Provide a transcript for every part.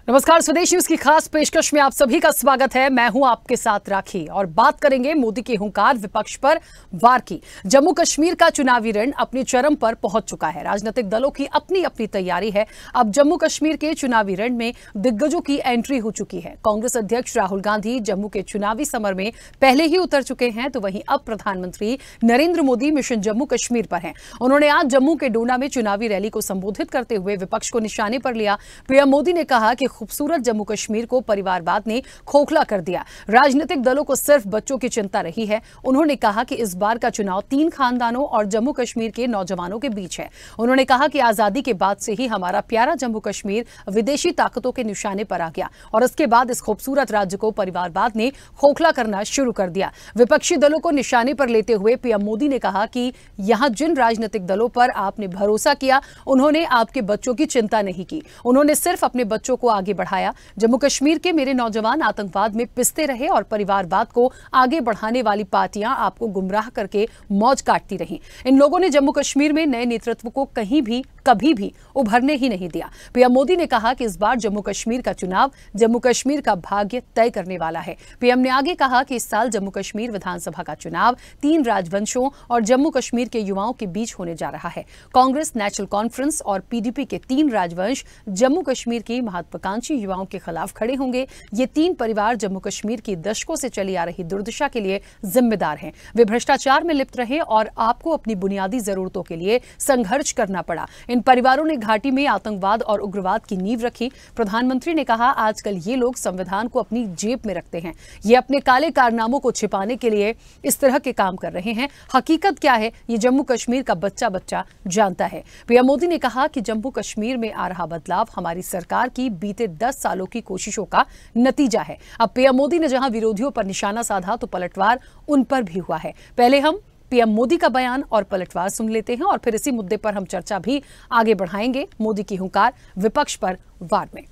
नमस्कार, स्वदेश न्यूज की खास पेशकश में आप सभी का स्वागत है। मैं हूं आपके साथ राखी और बात करेंगे मोदी की हुंकार विपक्ष पर वार की। जम्मू कश्मीर का चुनावी रण अपनी चरम पर पहुंच चुका है। राजनीतिक दलों की अपनी अपनी तैयारी है। अब जम्मू कश्मीर के चुनावी रण में दिग्गजों की एंट्री हो चुकी है। कांग्रेस अध्यक्ष राहुल गांधी जम्मू के चुनावी समर में पहले ही उतर चुके हैं, तो वहीं अब प्रधानमंत्री नरेंद्र मोदी मिशन जम्मू कश्मीर पर हैं। उन्होंने आज जम्मू के डोडा में चुनावी रैली को संबोधित करते हुए विपक्ष को निशाने पर लिया। पीएम मोदी ने कहा कि खूबसूरत जम्मू कश्मीर को परिवारवाद ने खोखला कर दिया। राजनीतिक दलों को सिर्फ बच्चों की चिंता रही है। उन्होंने कहा कि इस बार का चुनाव 3 खानदानों और जम्मू कश्मीर के नौजवानों के बीच है। उन्होंने कहा कि आजादी के बाद से ही हमारा प्यारा जम्मू कश्मीर विदेशी ताकतों के निशाने पर आ गया और इसके बाद इस खूबसूरत राज्य को परिवारवाद ने खोखला करना शुरू कर दिया। विपक्षी दलों को निशाने पर लेते हुए पीएम मोदी ने कहा कि यहां जिन राजनीतिक दलों पर आपने भरोसा किया, उन्होंने आपके बच्चों की चिंता नहीं की। उन्होंने सिर्फ अपने बच्चों को आगे बढ़ाया। जम्मू कश्मीर के मेरे नौजवान आतंकवाद में पिसते रहे और परिवारवाद को आगे बढ़ाने वाली पार्टियां आपको गुमराह करके मौज काटती रहीं। इन लोगों ने जम्मू कश्मीर में नए नेतृत्व को कहीं भी कभी भी उभरने ही नहीं दिया। पीएम मोदी ने कहा कि इस बार जम्मू कश्मीर का चुनाव जम्मू कश्मीर का भाग्य तय करने वाला है। पीएम ने आगे कहा कि इस साल जम्मू कश्मीर विधानसभा का चुनाव 3 राजवंशों और जम्मू कश्मीर के युवाओं के बीच होने जा रहा है। कांग्रेस, नेशनल कॉन्फ्रेंस और पीडीपी के 3 राजवंश जम्मू कश्मीर की महत्वाकांक्षी युवाओं के खिलाफ खड़े होंगे। ये 3 परिवार जम्मू कश्मीर की दशकों से चली आ रही दुर्दशा के लिए जिम्मेदार हैं। वे भ्रष्टाचार में लिप्त रहे और आपको अपनी बुनियादी जरूरतों के लिए संघर्ष करना पड़ा। इन परिवारों ने घाटी में आतंकवाद और उग्रवाद की नींव रखी। प्रधानमंत्री ने कहा, आजकल ये लोग संविधान को अपनी जेब में रखते हैं। ये अपने काले कारनामों को छिपाने के लिए इस तरह के काम कर रहे हैं। हकीकत क्या है, ये जम्मू कश्मीर का बच्चा बच्चा जानता है। पीएम मोदी ने कहा कि जम्मू कश्मीर में आ रहा बदलाव हमारी सरकार की बीते 10 सालों की कोशिशों का नतीजा है। अब पीएम मोदी ने जहां विरोधियों पर निशाना साधा, तो पलटवार उन पर भी हुआ है। पहले हम पीएम मोदी का बयान और पलटवार सुन लेते हैं और फिर इसी मुद्दे पर हम चर्चा भी आगे बढ़ाएंगे। मोदी की हुंकार विपक्ष पर वार में।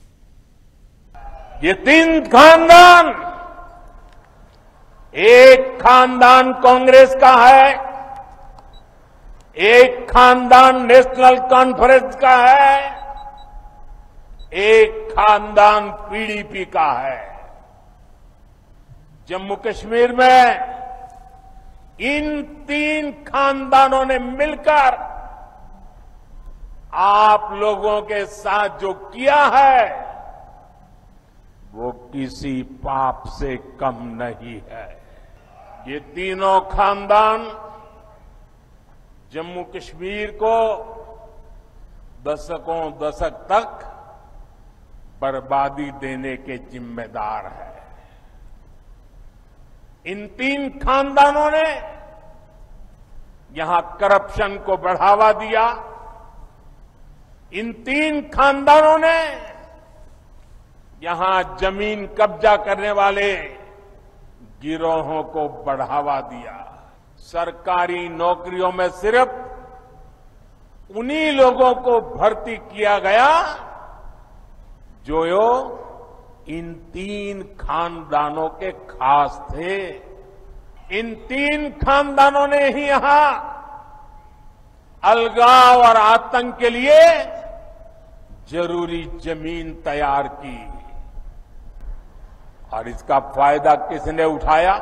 ये 3 खानदान, एक खानदान कांग्रेस का है, एक खानदान नेशनल कॉन्फ्रेंस का है, एक खानदान पीडीपी का है। जम्मू कश्मीर में इन 3 खानदानों ने मिलकर आप लोगों के साथ जो किया है, वो किसी पाप से कम नहीं है। ये तीनों खानदान जम्मू कश्मीर को दशकों दशक तक बर्बादी देने के जिम्मेदार है। इन 3 खानदानों ने यहां करप्शन को बढ़ावा दिया। इन 3 खानदानों ने यहां जमीन कब्जा करने वाले गिरोहों को बढ़ावा दिया। सरकारी नौकरियों में सिर्फ उन्हीं लोगों को भर्ती किया गया जो इन 3 खानदानों के खास थे। इन 3 खानदानों ने ही यहां अलगाव और आतंक के लिए जरूरी जमीन तैयार की और इसका फायदा किसने उठाया?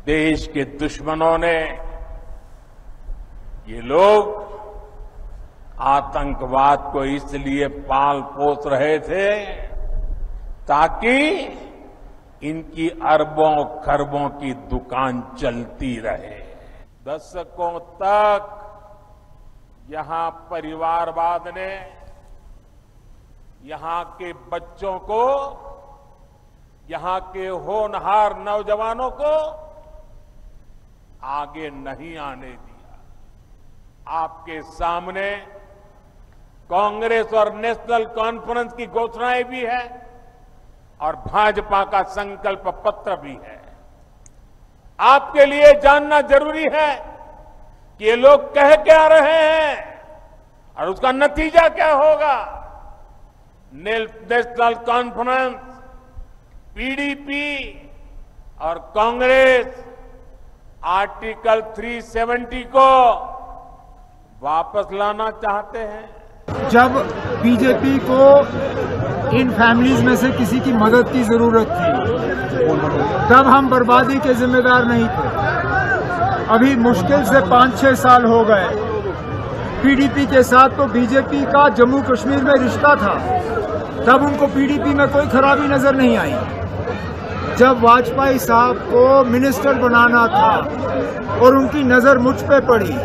देश के दुश्मनों ने। ये लोग आतंकवाद को इसलिए पाल पोस रहे थे ताकि इनकी अरबों खरबों की दुकान चलती रहे। दशकों तक यहां परिवारवाद ने यहां के बच्चों को, यहां के होनहार नौजवानों को आगे नहीं आने दिया। आपके सामने कांग्रेस और नेशनल कॉन्फ्रेंस की घोषणाएं भी है और भाजपा का संकल्प पत्र भी है। आपके लिए जानना जरूरी है कि ये लोग कह क्या रहे हैं और उसका नतीजा क्या होगा। नेशनल कॉन्फ्रेंस, पीडीपी और कांग्रेस आर्टिकल 370 को वापस लाना चाहते हैं। जब बीजेपी को इन फैमिलीज में से किसी की मदद की जरूरत थी तब हम बर्बादी के जिम्मेदार नहीं थे। अभी मुश्किल से 5-6 साल हो गए, पीडीपी के साथ तो बीजेपी का जम्मू कश्मीर में रिश्ता था, तब उनको पीडीपी में कोई खराबी नजर नहीं आई। जब वाजपेयी साहब को मिनिस्टर बनाना था और उनकी नजर मुझ पे पड़ी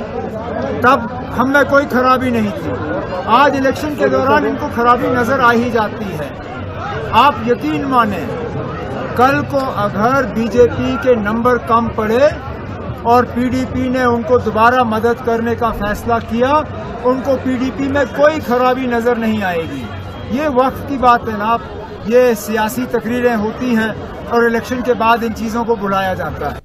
तब हम में कोई खराबी नहीं थी। आज इलेक्शन के दौरान इनको खराबी नजर आ ही जाती है। आप यकीन माने, कल को अगर बीजेपी के नंबर कम पड़े और पीडीपी ने उनको दोबारा मदद करने का फैसला किया, उनको पीडीपी में कोई खराबी नजर नहीं आएगी। ये वक्त की बात है ना, ये सियासी तकरीरें होती हैं और इलेक्शन के बाद इन चीजों को बुलाया जाता है।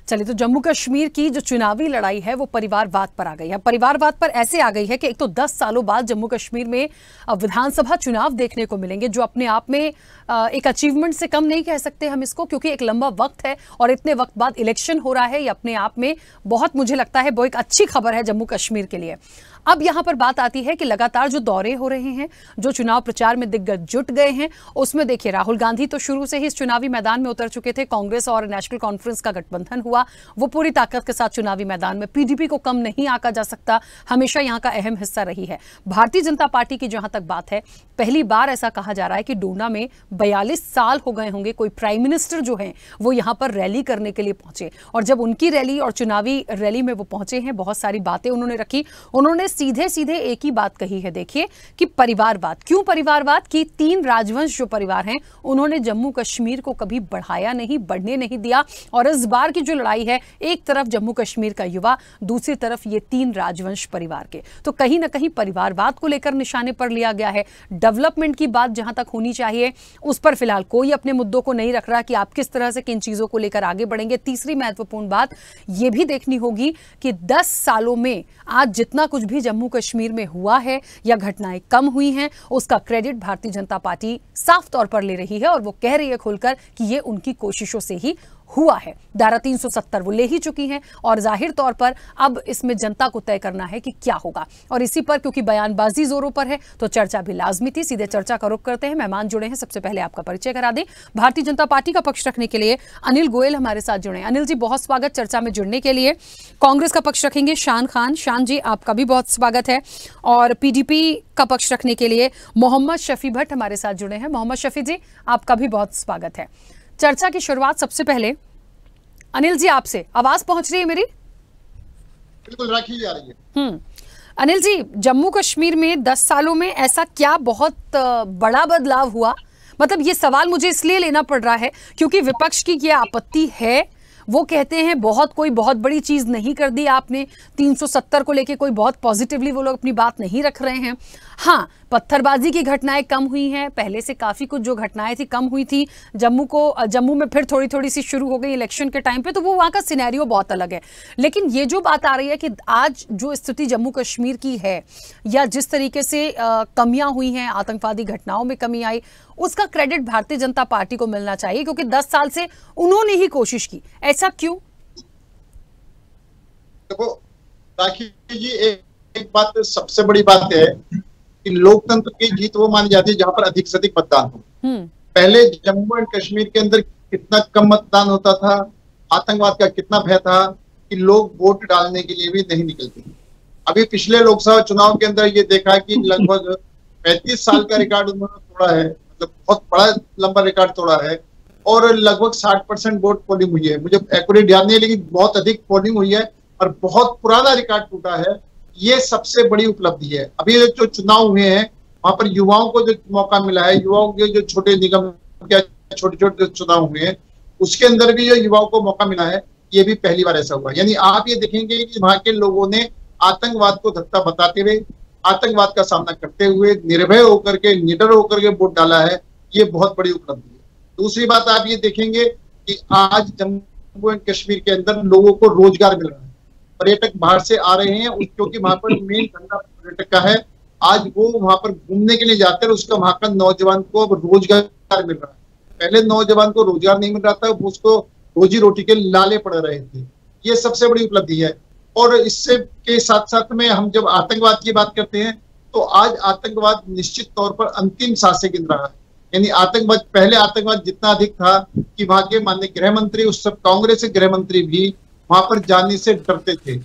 चलिए, तो जम्मू कश्मीर की जो चुनावी लड़ाई है वो परिवारवाद पर आ गई है। परिवारवाद पर ऐसे आ गई है कि एक तो 10 सालों बाद जम्मू कश्मीर में विधानसभा चुनाव देखने को मिलेंगे, जो अपने आप में एक अचीवमेंट से कम नहीं कह सकते हम इसको, क्योंकि एक लंबा वक्त है और इतने वक्त बाद इलेक्शन हो रहा है। ये अपने आप में बहुत, मुझे लगता है, वो एक अच्छी खबर है जम्मू कश्मीर के लिए। अब यहां पर बात आती है कि लगातार जो दौरे हो रहे हैं, जो चुनाव प्रचार में दिग्गज जुट गए हैं, उसमें देखिए राहुल गांधी तो शुरू से ही इस चुनावी मैदान में उतर चुके थे। कांग्रेस और नेशनल कॉन्फ्रेंस का गठबंधन हुआ, वो पूरी ताकत के साथ चुनावी मैदान में। पीडीपी को कम नहीं आंका जा सकता, हमेशा यहां का अहम हिस्सा रही है। भारतीय जनता पार्टी की जहां तक बात है, पहली बार ऐसा कहा जा रहा है कि डोडा में 42 साल हो गए होंगे कोई प्राइम मिनिस्टर जो है वो यहां पर रैली करने के लिए पहुंचे, और जब उनकी रैली और चुनावी रैली में वो पहुंचे हैं, बहुत सारी बातें उन्होंने रखी। उन्होंने सीधे सीधे एक ही बात कही है, देखिए, कि परिवारवाद। क्यों परिवारवाद? कि 3 राजवंश जो परिवार हैं उन्होंने जम्मू कश्मीर को कभी बढ़ाया नहीं, बढ़ने नहीं दिया। और इस बार की जो लड़ाई है, एक तरफ जम्मू कश्मीर का युवा, दूसरी तरफ ये 3 राजवंश परिवार के, तो कहीं ना कहीं परिवारवाद को लेकर निशाने पर लिया गया है। डेवलपमेंट की बात जहां तक होनी चाहिए उस पर फिलहाल कोई अपने मुद्दों को नहीं रख रहा कि आप किस तरह से किन चीजों को लेकर आगे बढ़ेंगे। तीसरी महत्वपूर्ण बात यह भी देखनी होगी कि 10 सालों में आज जितना कुछ भी जम्मू कश्मीर में हुआ है या घटनाएं कम हुई हैं, उसका क्रेडिट भारतीय जनता पार्टी साफ तौर पर ले रही है और वो कह रही है खुलकर कि ये उनकी कोशिशों से ही हुआ है। धारा 370 वो ले ही चुकी हैं और जाहिर तौर पर अब इसमें जनता को तय करना है कि क्या होगा। और इसी पर क्योंकि बयानबाजी जोरों पर है तो चर्चा भी लाजमी थी। सीधे चर्चा का रुख करते हैं। मेहमान जुड़े हैं, सबसे पहले आपका परिचय करा दें। भारतीय जनता पार्टी का पक्ष रखने के लिए अनिल गोयल हमारे साथ जुड़े। अनिल जी, बहुत स्वागत चर्चा में जुड़ने के लिए। कांग्रेस का पक्ष रखेंगे शान खान। शान जी, आपका भी बहुत स्वागत है। और पीडीपी का पक्ष रखने के लिए मोहम्मद शफी भट्ट हमारे साथ जुड़े हैं। मोहम्मद शफी जी, आपका भी बहुत स्वागत है। चर्चा की शुरुआत सबसे पहले अनिल जी आपसे। आवाज पहुंच रही है मेरी? बिल्कुल, राखी जा रही है। अनिल जी, जम्मू कश्मीर में 10 सालों में ऐसा क्या बहुत बड़ा बदलाव हुआ? मतलब ये सवाल मुझे इसलिए लेना पड़ रहा है क्योंकि विपक्ष की ये आपत्ति है, वो कहते हैं कोई बहुत बड़ी चीज नहीं कर दी आपने। 370 को लेके कोई बहुत पॉजिटिवली वो लोग अपनी बात नहीं रख रहे हैं। हाँ, पत्थरबाजी की घटनाएं कम हुई हैं, पहले से काफी कुछ जो घटनाएं थी कम हुई थी। जम्मू में फिर थोड़ी थोड़ी सी शुरू हो गई इलेक्शन के टाइम पे, तो वो वहां का सिनेरियो बहुत अलग है। लेकिन ये जो बात आ रही है कि आज जो स्थिति जम्मू कश्मीर की है या जिस तरीके से कमियां हुई हैं, आतंकवादी घटनाओं में कमी आई, उसका क्रेडिट भारतीय जनता पार्टी को मिलना चाहिए क्योंकि 10 साल से उन्होंने ही कोशिश की। ऐसा क्यों? देखो राखी जी, एक बात सबसे बड़ी बात है कि लोकतंत्र की जीत वो मानी जाती है जहां पर अधिक से अधिक मतदान हो। पहले जम्मू एंड कश्मीर के अंदर कितना कम मतदान होता था, आतंकवाद का कितना भय था कि लोग वोट डालने के लिए भी नहीं निकलते। अभी पिछले लोकसभा चुनाव के अंदर ये देखा कि लगभग 35 साल का रिकॉर्ड उन्होंने तोड़ा है, मतलब बहुत बड़ा लंबा रिकॉर्ड तोड़ा है और लगभग 60% वोट पोलिंग हुई है। मुझे एक्यूरेट याद नहीं है, लेकिन बहुत अधिक पोलिंग हुई है और बहुत पुराना रिकॉर्ड टूटा है। ये सबसे बड़ी उपलब्धि है। अभी जो चुनाव हुए हैं वहां पर युवाओं को जो मौका मिला है, युवाओं के जो छोटे निगम के छोटे छोटे चुनाव हुए हैं उसके अंदर भी जो युवाओं को मौका मिला है, ये भी पहली बार ऐसा हुआ। यानी आप ये देखेंगे कि वहां के लोगों ने आतंकवाद को धक्का बताते हुए, आतंकवाद का सामना करते हुए निर्भय होकर के, निडर होकर के वोट डाला है। ये बहुत बड़ी उपलब्धि है। दूसरी बात आप ये देखेंगे कि आज जम्मू एंड कश्मीर के अंदर लोगों को रोजगार मिल रहा है। पर्यटक बाहर से आ रहे हैं क्योंकि वहां पर मेन धंधा पर्यटक का है। आज वो वहां पर घूमने के लिए जाते हैं, उसका वहां का नौजवान को अब रोजगार मिल रहा है। पहले नौजवान को रोजगार नहीं मिल रहा था, उसको रोजी रोटी के लाले पड़ रहे थे। ये सबसे बड़ी उपलब्धि है। और इससे के साथ साथ में हम जब आतंकवाद की बात करते हैं तो आज आतंकवाद निश्चित तौर पर अंतिम सांसें गिन रहा है। यानी आतंकवाद, पहले आतंकवाद जितना अधिक था कि वहां के माननीय गृह मंत्री, उस सब कांग्रेस के गृह मंत्री भी वहां पर जाने से डरते थे।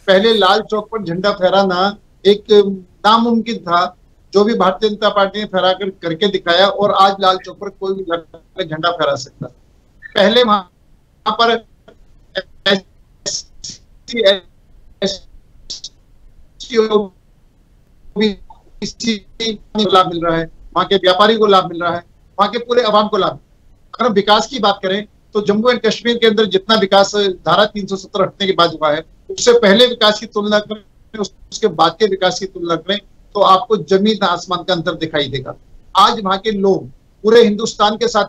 पहले लाल चौक पर झंडा फहराना एक नामुमकिन था, जो भी भारतीय जनता पार्टी ने फहरा कर करके दिखाया, और आज लाल चौक पर कोई भी झंडा फहरा सकता। पहले वहां पर लाभ मिल रहा है, वहां के व्यापारी को लाभ मिल रहा है, वहां के पूरे आवाम को लाभ। अगर हम विकास की बात करें तो जम्मू एंड कश्मीर के अंदर जितना विकास धारा 370 हटने के बाद हुआ है, उससे पहले विकास की तुलना करें, उसके बाद के विकास की तुलना करें तो आपको जमीन आसमान का अंतर दिखाई देगा। आज वहां के लोग पूरे हिंदुस्तान के साथ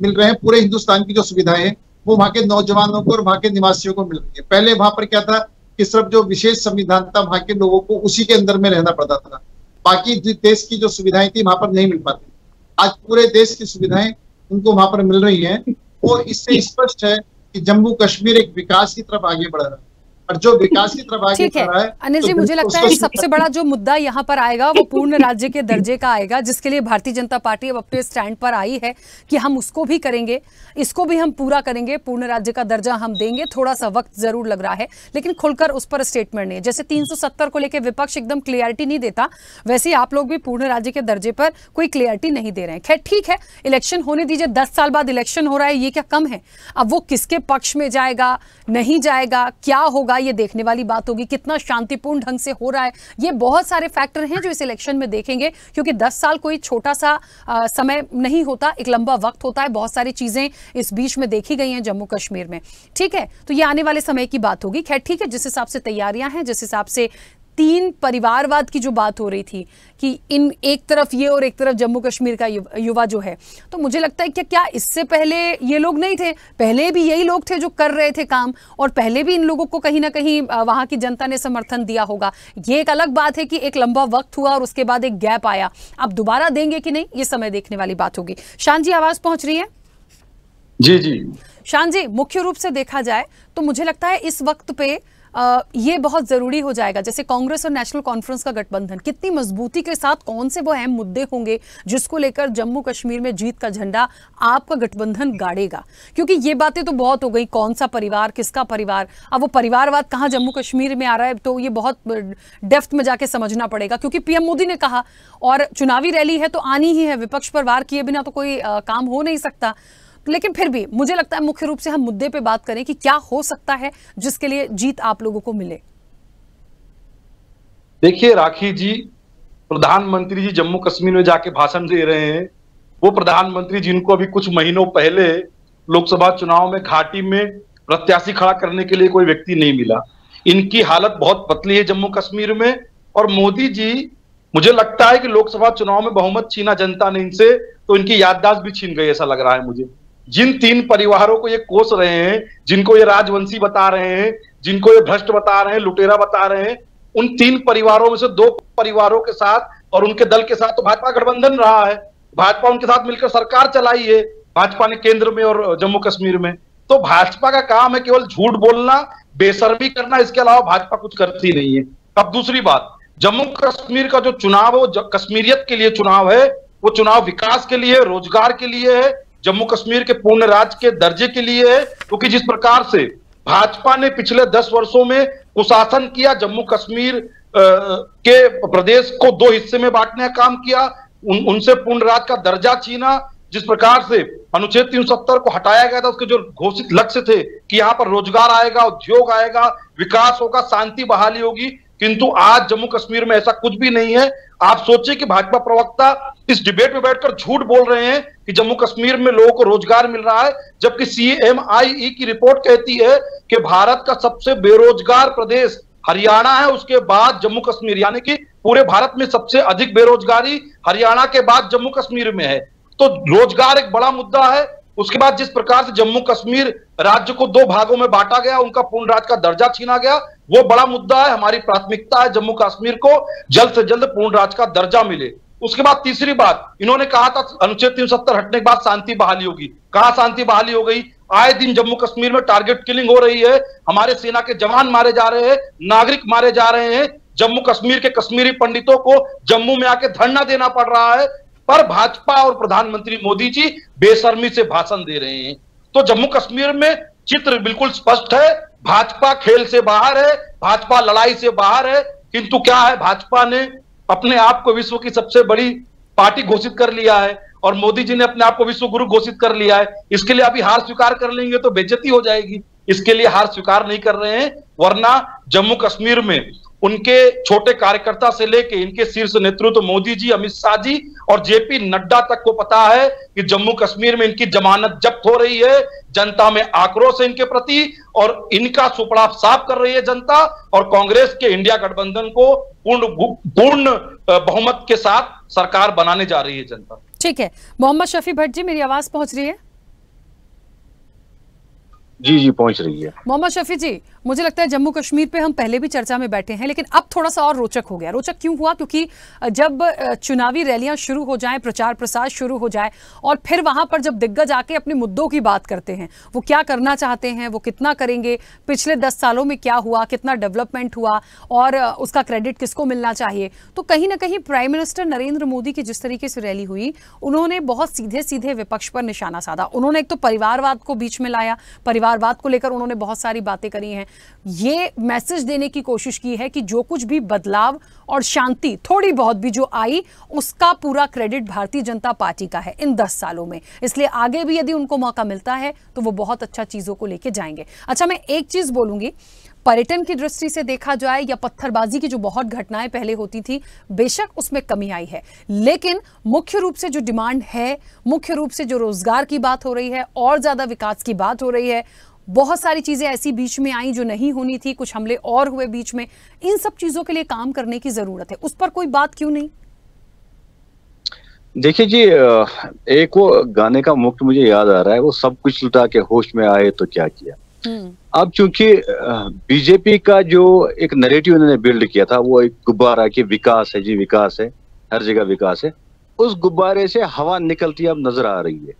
मिल रहे हैं, पूरे हिंदुस्तान की जो सुविधाएं हैं वो वहां के नौजवानों को और वहां के निवासियों को मिल रही है। पहले वहां पर क्या था कि सिर्फ जो विशेष संविधान था वहां के लोगों को उसी के अंदर में रहना पड़ता था, बाकी देश की जो सुविधाएं थी वहां पर नहीं मिल पाती। आज पूरे देश की सुविधाएं उनको वहां पर मिल रही हैं, और इससे स्पष्ट है कि जम्मू कश्मीर एक विकास की तरफ आगे बढ़ रहा है, और जो विकास की तरफ आगे बढ़ रहा है। अनिल जी, मुझे लगता है सबसे बड़ा जो मुद्दा यहाँ पर आएगा वो पूर्ण राज्य के दर्जे का आएगा, जिसके लिए भारतीय जनता पार्टी अब अपने स्टैंड पर आई है कि हम उसको भी करेंगे, इसको भी हम पूरा करेंगे, पूर्ण राज्य का दर्जा हम देंगे। थोड़ा सा वक्त जरूर लग रहा है, लेकिन खुलकर उस पर स्टेटमेंट नहीं है। जैसे 370 को लेकर विपक्ष एकदम क्लियरिटी नहीं देता, वैसे ही आप लोग भी पूर्ण राज्य के दर्जे पर कोई क्लियरिटी नहीं दे रहे हैं। खैर ठीक है, इलेक्शन होने दीजिए, 10 साल बाद इलेक्शन हो रहा है, ये क्या कम है? अब वो किसके पक्ष में जाएगा, नहीं जाएगा, क्या होगा, ये देखने वाली बात होगी। कितना शांतिपूर्ण ढंग से हो रहा है, ये बहुत सारे फैक्टर हैं जो इस इलेक्शन में देखेंगे, क्योंकि 10 साल कोई छोटा सा समय नहीं होता, एक लंबा वक्त होता है। बहुत सारी चीजें इस बीच में देखी गई हैं जम्मू कश्मीर में, ठीक है। तो ये आने वाले समय की बात होगी। खैर ठीक है, जिस हिसाब से तैयारियां हैं, जिस हिसाब से 3 परिवारवाद की जो बात हो रही थी कि इन एक तरफ ये और एक तरफ जम्मू कश्मीर का युवा जो है, तो मुझे लगता है कि क्या इससे पहले ये लोग नहीं थे? पहले भी यही लोग थे जो कर रहे थे काम, और पहले भी इन लोगों को कहीं ना कहीं वहां की जनता ने समर्थन दिया होगा। ये एक अलग बात है कि एक लंबा वक्त हुआ और उसके बाद एक गैप आया। अब दोबारा देंगे कि नहीं, ये समय देखने वाली बात होगी। शान जी, आवाज पहुंच रही है? जी जी शान जी, मुख्य रूप से देखा जाए तो मुझे लगता है इस वक्त पे ये बहुत जरूरी हो जाएगा, जैसे कांग्रेस और नेशनल कॉन्फ्रेंस का गठबंधन कितनी मजबूती के साथ, कौन से वो अहम मुद्दे होंगे जिसको लेकर जम्मू कश्मीर में जीत का झंडा आपका गठबंधन गाड़ेगा। क्योंकि ये बातें तो बहुत हो गई, कौन सा परिवार, किसका परिवार। अब वो परिवारवाद कहाँ जम्मू कश्मीर में आ रहा है, तो ये बहुत डेप्थ में जाके समझना पड़ेगा, क्योंकि पीएम मोदी ने कहा, और चुनावी रैली है तो आनी ही है, विपक्ष पर वार किए बिना तो कोई काम हो नहीं सकता। लेकिन फिर भी मुझे लगता है मुख्य रूप से हम मुद्दे पे बात करें कि क्या हो सकता है जिसके लिए जीत आप लोगों को मिले। देखिए राखी जी, प्रधानमंत्री जी जम्मू कश्मीर में जाके भाषण दे रहे हैं, वो प्रधानमंत्री जिनको अभी कुछ महीनों पहले लोकसभा चुनाव में घाटी में प्रत्याशी खड़ा करने के लिए कोई व्यक्ति नहीं मिला। इनकी हालत बहुत पतली है जम्मू कश्मीर में। और मोदी जी, मुझे लगता है कि लोकसभा चुनाव में बहुमत छीना जनता ने इनसे, तो इनकी याददाश्त भी छीन गई, ऐसा लग रहा है मुझे। जिन 3 परिवारों को ये कोस रहे हैं, जिनको ये राजवंशी बता रहे हैं, जिनको ये भ्रष्ट बता रहे हैं, लुटेरा बता रहे हैं, उन 3 परिवारों में से 2 परिवारों के साथ और उनके दल के साथ तो भाजपा गठबंधन रहा है। भाजपा उनके साथ मिलकर सरकार चलाई है, भाजपा ने केंद्र में और जम्मू कश्मीर में। तो भाजपा का काम है केवल झूठ बोलना, बेशर्मी करना, इसके अलावा भाजपा कुछ करती नहीं है। अब दूसरी बात, जम्मू कश्मीर का जो चुनाव है वो कश्मीरियत के लिए चुनाव है, वो चुनाव विकास के लिए, रोजगार के लिए है, जम्मू कश्मीर के पूर्ण राज्य के दर्जे के लिए है। क्योंकि जिस प्रकार से भाजपा ने पिछले 10 वर्षों में कुशासन किया, जम्मू कश्मीर के प्रदेश को 2 हिस्से में बांटने का काम किया, उनसे पूर्ण राज्य का दर्जा छीना, जिस प्रकार से अनुच्छेद 370 को हटाया गया था, उसके जो घोषित लक्ष्य थे कि यहाँ पर रोजगार आएगा, उद्योग आएगा, विकास होगा, शांति बहाली होगी, किंतु आज जम्मू कश्मीर में ऐसा कुछ भी नहीं है। आप सोचिए कि भाजपा प्रवक्ता इस डिबेट में बैठकर झूठ बोल रहे हैं कि जम्मू कश्मीर में लोगों को रोजगार मिल रहा है, जबकि CMIE की रिपोर्ट कहती है कि भारत का सबसे बेरोजगार प्रदेश हरियाणा है, उसके बाद जम्मू कश्मीर, यानी कि पूरे भारत में सबसे अधिक बेरोजगारी हरियाणा के बाद जम्मू कश्मीर में है। तो रोजगार एक बड़ा मुद्दा है। उसके बाद जिस प्रकार से जम्मू कश्मीर राज्य को 2 भागों में बांटा गया, उनका पूर्ण राज्य का दर्जा छीना गया, वो बड़ा मुद्दा है। हमारी प्राथमिकता है जम्मू कश्मीर को जल्द से जल्द पूर्ण राज्य का दर्जा मिले। उसके बाद तीसरी बात, इन्होंने कहा था अनुच्छेद 370 हटने के बाद शांति बहाली होगी। कहां शांति बहाली हो गई? आए दिन जम्मू कश्मीर में टारगेट किलिंग हो रही है, हमारे सेना के जवान मारे जा रहे हैं, नागरिक मारे जा रहे हैं, जम्मू कश्मीर के कश्मीरी पंडितों को जम्मू में आके धरना देना पड़ रहा है, पर भाजपा और प्रधानमंत्री मोदी जी बेशर्मी से भाषण दे रहे हैं। तो जम्मू कश्मीर में चित्र बिल्कुल स्पष्ट है, भाजपा खेल से बाहर है, भाजपा लड़ाई से बाहर है। किंतु क्या है, भाजपा ने अपने आप को विश्व की सबसे बड़ी पार्टी घोषित कर लिया है और मोदी जी ने अपने आप को विश्व गुरु घोषित कर लिया है। इसके लिए अभी हार स्वीकार कर लेंगे तो बेइज्जती हो जाएगी, इसके लिए हार स्वीकार नहीं कर रहे हैं। वरना जम्मू कश्मीर में उनके छोटे कार्यकर्ता से लेके इनके शीर्ष नेतृत्व मोदी जी, अमित शाह जी और जेपी नड्डा तक को पता है कि जम्मू कश्मीर में इनकी जमानत जब्त हो रही है, जनता में आक्रोश है इनके प्रति और इनका सुपड़ा साफ कर रही है जनता और कांग्रेस के इंडिया गठबंधन को पूर्ण बहुमत के साथ सरकार बनाने जा रही है जनता। ठीक है, मोहम्मद शफी भट्ट जी, मेरी आवाज पहुंच रही है? जी जी पहुंच रही है। मोहम्मद शफी जी, मुझे लगता है जम्मू कश्मीर पे हम पहले भी चर्चा में बैठे हैं, लेकिन अब थोड़ा सा और रोचक हो गया। रोचक क्यों हुआ? क्योंकि जब चुनावी रैलियां शुरू हो जाएं, प्रचार प्रसार शुरू हो जाए और फिर वहां पर जब दिग्गज आके अपने मुद्दों की बात करते हैं, वो क्या करना चाहते हैं, वो कितना करेंगे, पिछले 10 सालों में क्या हुआ, कितना डेवलपमेंट हुआ और उसका क्रेडिट किसको मिलना चाहिए, तो कहीं ना कहीं प्राइम मिनिस्टर नरेंद्र मोदी की जिस तरीके से रैली हुई, उन्होंने बहुत सीधे सीधे विपक्ष पर निशाना साधा। उन्होंने एक तो परिवारवाद को बीच में लाया, परिवारवाद को लेकर उन्होंने बहुत सारी बातें करी हैं। ये मैसेज देने की कोशिश की है कि जो कुछ भी बदलाव और शांति थोड़ी बहुत भी जो आई, उसका पूरा क्रेडिट भारतीय जनता पार्टी का है इन 10 सालों में। इसलिए आगे भी यदि उनको मौका मिलता है तो वो बहुत अच्छा चीजों को लेके जाएंगे। अच्छा, मैं एक चीज बोलूंगी, पर्यटन की दृष्टि से देखा जाए या पत्थरबाजी की जो बहुत घटनाएं पहले होती थी, बेशक उसमें कमी आई है, लेकिन मुख्य रूप से जो डिमांड है, मुख्य रूप से जो रोजगार की बात हो रही है और ज्यादा विकास की बात हो रही है, बहुत सारी चीजें ऐसी बीच में आई जो नहीं होनी थी, कुछ हमले और हुए बीच में, इन सब चीजों के लिए काम करने की जरूरत है। उस पर कोई बात क्यों नहीं? देखिए जी, एक वो गाने का मुक्त मुझे याद आ रहा है, वो सब कुछ लुटा के होश में आए तो क्या किया। अब चूंकि बीजेपी का जो एक नैरेटिव उन्होंने बिल्ड किया था, वो एक गुब्बारा की विकास है जी, विकास है, हर जगह विकास है, उस गुब्बारे से हवा निकलती अब नजर आ रही है।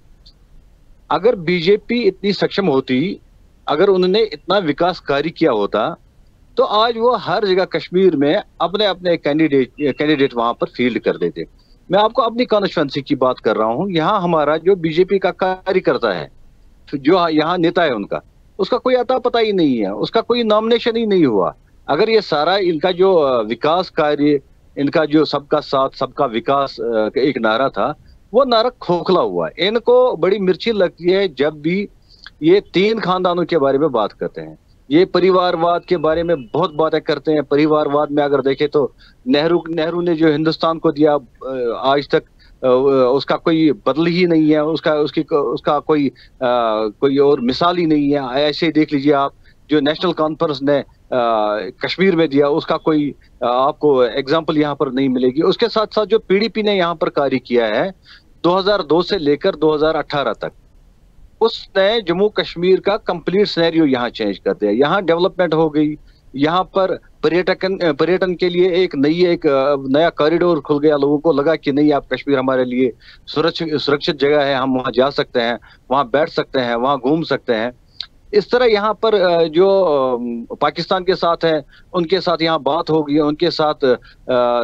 अगर बीजेपी इतनी सक्षम होती, अगर उन्होंने इतना विकास कार्य किया होता, तो आज वो हर जगह कश्मीर में अपने अपने कैंडिडेट वहां पर फील्ड कर देते। मैं आपको अपनी कॉन्स्टिट्यूएंसी की बात कर रहा हूं। यहाँ हमारा जो बीजेपी का कार्यकर्ता है, जो यहाँ नेता है उनका, उसका कोई अता पता ही नहीं है, उसका कोई नॉमिनेशन ही नहीं हुआ। अगर ये सारा इनका जो विकास कार्य, इनका जो सबका साथ सबका विकास एक नारा था, वो नारा खोखला हुआ है। इनको बड़ी मिर्ची लगती है जब भी ये 3 खानदानों के बारे में बात करते हैं, ये परिवारवाद के बारे में बहुत बातें करते हैं। परिवारवाद में अगर देखें तो नेहरू ने जो हिंदुस्तान को दिया, आज तक उसका कोई बदल ही नहीं है, उसका कोई और मिसाल ही नहीं है। ऐसे ही देख लीजिए आप, जो नेशनल कॉन्फ्रेंस ने कश्मीर में दिया, उसका कोई आपको एग्जाम्पल यहाँ पर नहीं मिलेगी। उसके साथ साथ जो पीडीपी ने यहाँ पर कार्य किया है 2002 से लेकर 2018 तक, उसने जम्मू कश्मीर का कंप्लीट सिनेरियो यहाँ चेंज कर दिया। यहाँ डेवलपमेंट हो गई, यहाँ पर पर्यटन के लिए एक नया कॉरिडोर खुल गया। लोगों को लगा कि नहीं, आप कश्मीर हमारे लिए सुरक्षित जगह है, हम वहाँ जा सकते हैं, वहाँ बैठ सकते हैं, वहाँ घूम सकते हैं। इस तरह यहाँ पर जो पाकिस्तान के साथ है, उनके साथ यहाँ बात हो गई, उनके साथ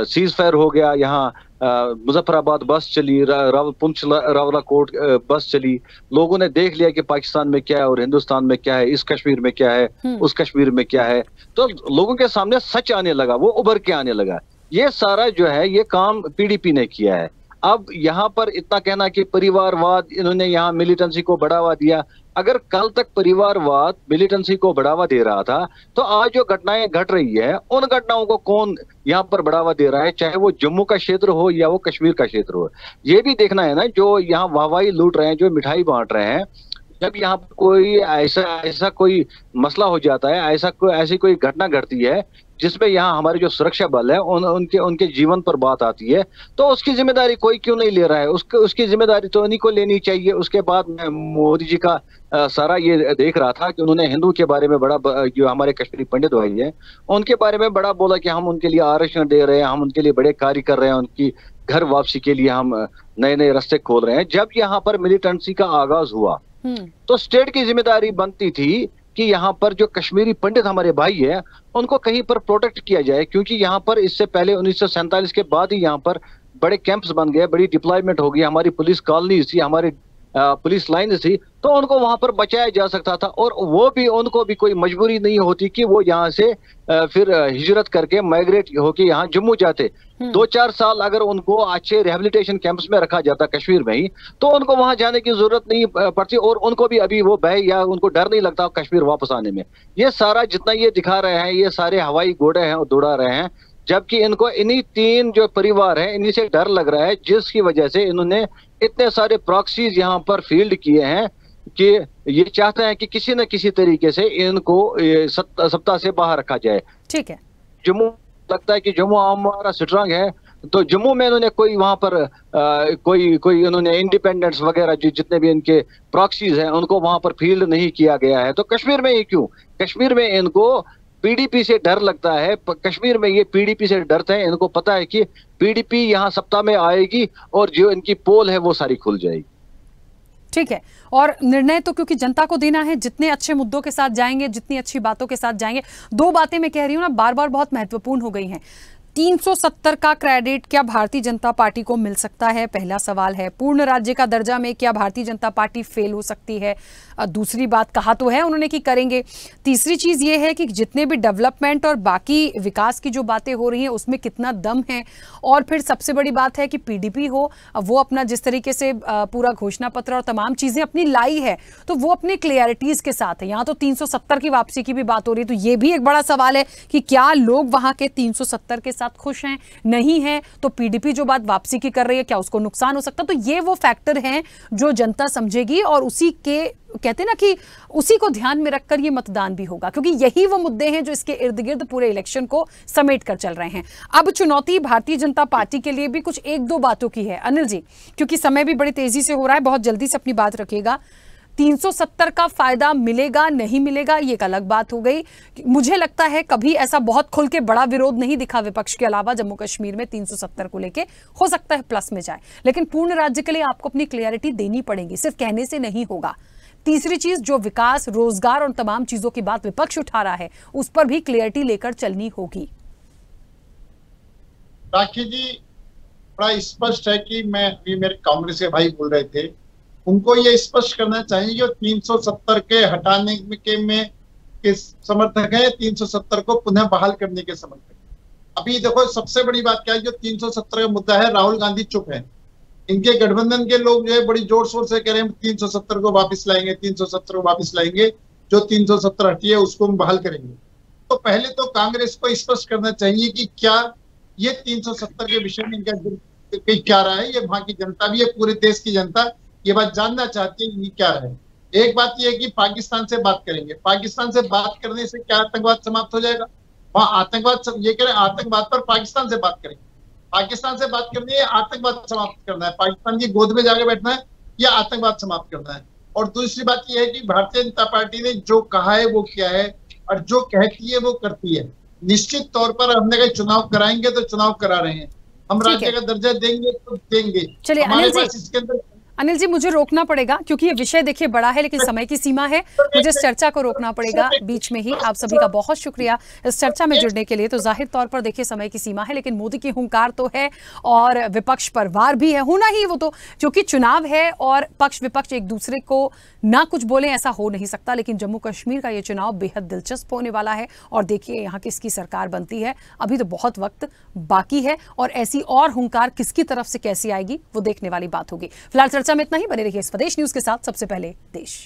सीज फायर हो गया। यहाँ मुजफ्फराबाद बस चली, पुंछ रावलाकोट बस चली। लोगों ने देख लिया कि पाकिस्तान में क्या है और हिंदुस्तान में क्या है, इस कश्मीर में क्या है, उस कश्मीर में क्या है। तो लोगों के सामने सच आने लगा, वो उभर के आने लगा। ये सारा जो है ये काम पीडीपी ने किया है। अब यहाँ पर इतना कहना कि परिवारवाद, इन्होंने यहाँ मिलिटेंसी को बढ़ावा दिया। अगर कल तक परिवारवाद मिलिटेंसी को बढ़ावा दे रहा था, तो आज जो घटनाएं घट रही है, उन घटनाओं को कौन यहाँ पर बढ़ावा दे रहा है, चाहे वो जम्मू का क्षेत्र हो या वो कश्मीर का क्षेत्र हो। ये भी देखना है ना, जो यहाँ वाहवाही लूट रहे हैं, जो मिठाई बांट रहे हैं, जब यहाँ पर कोई ऐसा कोई मसला हो जाता है, ऐसी कोई घटना घटती है जिसमें यहाँ हमारे जो सुरक्षा बल है उनके जीवन पर बात आती है, तो उसकी जिम्मेदारी कोई क्यों नहीं ले रहा है? उसकी जिम्मेदारी तो उन्हीं को लेनी चाहिए। उसके बाद मैं मोदी जी का सारा ये देख रहा था कि उन्होंने हिंदू के बारे में बड़ा, जो हमारे कश्मीरी पंडित भाई हैं, उनके बारे में बड़ा बोला कि हम उनके लिए आरक्षण दे रहे हैं, हम उनके लिए बड़े कार्य कर रहे हैं, उनकी घर वापसी के लिए हम नए नए रास्ते खोल रहे हैं। जब यहाँ पर मिलिटेंसी का आगाज हुआ तो स्टेट की जिम्मेदारी बनती थी कि यहाँ पर जो कश्मीरी पंडित हमारे भाई है उनको कहीं पर प्रोटेक्ट किया जाए, क्योंकि यहाँ पर इससे पहले 1947 के बाद ही यहाँ पर बड़े कैंप्स बन गए, बड़ी डिप्लॉयमेंट हो गई, हमारी पुलिस कॉलोनी थी, हमारी पुलिस लाइन थी, तो उनको वहां पर बचाया जा सकता था। और वो भी उनको भी कोई मजबूरी नहीं होती कि वो यहाँ से फिर हिजरत करके माइग्रेट होके यहाँ जम्मू जाते। 2-4 साल अगर उनको अच्छे रिहेबिलिटेशन कैंप्स में रखा जाता कश्मीर में ही, तो उनको वहां जाने की जरूरत नहीं पड़ती और उनको भी अभी वो भय या उनको डर नहीं लगता कश्मीर वापस आने में। ये सारा जितना ये दिखा रहे हैं, ये सारे हवाई घोड़े हैं और दौड़ा रहे हैं, जबकि इनको इन्हीं 3 जो परिवार हैं इन्हीं से डर लग रहा है, जिसकी वजह से इन्होंने इतने सारे प्रॉक्सीज यहाँ पर फील्ड किए हैं कि ये चाहते हैं कि किसी न किसी तरीके से इनको सत्ता से बाहर रखा जाए। ठीक है, जम्मू लगता है कि जम्मू हमारा स्ट्रांग है, तो जम्मू में इन्होंने कोई वहां पर कोई इन्होंने इंडिपेंडेंट्स वगैरह जो जितने भी इनके प्रॉक्सीज हैं उनको वहां पर फील्ड नहीं किया गया है। तो कश्मीर में ही क्यों? कश्मीर में इनको पीडीपी से डर लगता है, कश्मीर में ये पीडीपी से डरते हैं, इनको पता है कि पीडीपी यहाँ सत्ता में आएगी और जो इनकी पोल है वो सारी खुल जाएगी। ठीक है, और निर्णय तो क्योंकि जनता को देना है, जितने अच्छे मुद्दों के साथ जाएंगे, जितनी अच्छी बातों के साथ जाएंगे। 2 बातें मैं कह रही हूँ ना, बार बार बहुत महत्वपूर्ण हो गई हैं। 370 का क्रेडिट क्या भारतीय जनता पार्टी को मिल सकता है? पहला सवाल है। पूर्ण राज्य का दर्जा में क्या भारतीय जनता पार्टी फेल हो सकती है? दूसरी बात, कहा तो है उन्होंने कि करेंगे। तीसरी चीज ये है कि जितने भी डेवलपमेंट और बाकी विकास की जो बातें हो रही हैं उसमें कितना दम है। और फिर सबसे बड़ी बात है कि पीडीपी हो, वो अपना जिस तरीके से पूरा घोषणा पत्र और तमाम चीजें अपनी लाई है, तो वो अपनी क्लियरिटीज के साथ है। यहाँ तो 370 की वापसी की भी बात हो रही है, तो ये भी एक बड़ा सवाल है कि क्या लोग वहां के 370 के साथ खुश हैं? नहीं है तो पीडीपी जो बात वापसी की कर रही है, क्या उसको नुकसान हो सकता? तो ये वो फैक्टर हैं जो जनता समझेगी और उसी के कहते हैं ना कि उसी को ध्यान में रखकर ये मतदान भी होगा, क्योंकि यही वो मुद्दे हैं जो इसके इर्द गिर्द पूरे इलेक्शन को समेट कर चल रहे हैं। अब चुनौती भारतीय जनता पार्टी के लिए भी कुछ 1-2 बातों की है अनिल जी, क्योंकि समय भी बड़ी तेजी से हो रहा है, बहुत जल्दी से अपनी बात रखिएगा। 370 का फायदा मिलेगा नहीं मिलेगा ये एक अलग बात हो गई। मुझे लगता है कभी ऐसा बहुत खुल के बड़ा विरोध नहीं दिखा विपक्ष के अलावा जम्मू कश्मीर में 370 को लेके। हो सकता है प्लस में जाए, लेकिन पूर्ण राज्य के लिए आपको अपनी क्लियरिटी देनी पड़ेगी, सिर्फ कहने से नहीं होगा। तीसरी चीज, जो विकास, रोजगार और तमाम चीजों की बात विपक्ष उठा रहा है, उस पर भी क्लियरिटी लेकर चलनी होगी। राखी जी, बड़ा स्पष्ट है कि मैं अभी मेरे कांग्रेस के भाई बोल रहे थे, उनको ये स्पष्ट करना चाहिए जो 370 के हटाने के समर्थक है, 370 को पुनः बहाल करने के समर्थक। अभी देखो सबसे बड़ी बात क्या है, जो 370 का मुद्दा है, राहुल गांधी चुप है। इनके गठबंधन के लोग जो है बड़ी जोर शोर से कह रहे हैं 370 को वापस लाएंगे, 370 को वापस लाएंगे, जो 370 हटी है उसको हम बहाल करेंगे। तो पहले तो कांग्रेस को स्पष्ट करना चाहिए कि क्या ये 370 के विषय में इनका क्या रहा है। ये वहां की जनता भी है, पूरे देश की जनता ये बात जानना चाहती है कि क्या है। एक बात ये है कि पाकिस्तान से बात करेंगे, पाकिस्तान से बात करने से क्या आतंकवाद समाप्त हो जाएगा? वहां आतंकवाद, ये कह रहे हैं आतंकवाद पर पाकिस्तान से बात करेंगे। पाकिस्तान से बात करनी है, आतंकवाद समाप्त करना है, पाकिस्तान की गोद में जाके बैठना है या आतंकवाद समाप्त करना है। और दूसरी बात यह है कि भारतीय जनता पार्टी ने जो कहा है वो किया है और जो कहती है वो करती है। निश्चित तौर पर हमने कहा चुनाव कराएंगे तो चुनाव करा रहे हैं, हम राज्य का दर्जा देंगे तो देंगे। चलिए हमारे पास इसके अंदर अनिल जी, मुझे रोकना पड़ेगा क्योंकि ये विषय देखिए बड़ा है, लेकिन समय की सीमा है, मुझे इस चर्चा को रोकना पड़ेगा बीच में ही। आप सभी का बहुत शुक्रिया इस चर्चा में जुड़ने के लिए। तो जाहिर तौर पर देखिए समय की सीमा है, लेकिन मोदी की हुंकार तो है और विपक्ष पर वार भी है, होना ही वो तो, क्योंकि चुनाव है और पक्ष विपक्ष एक दूसरे को ना कुछ बोले ऐसा हो नहीं सकता। लेकिन जम्मू कश्मीर का ये चुनाव बेहद दिलचस्प होने वाला है और देखिए यहाँ किसकी सरकार बनती है। अभी तो बहुत वक्त बाकी है और ऐसी और हुंकार किसकी तरफ से कैसी आएगी वो देखने वाली बात होगी। फिलहाल चर्चा में इतना ही, बने रहिए स्वदेश न्यूज के साथ। सबसे पहले देश।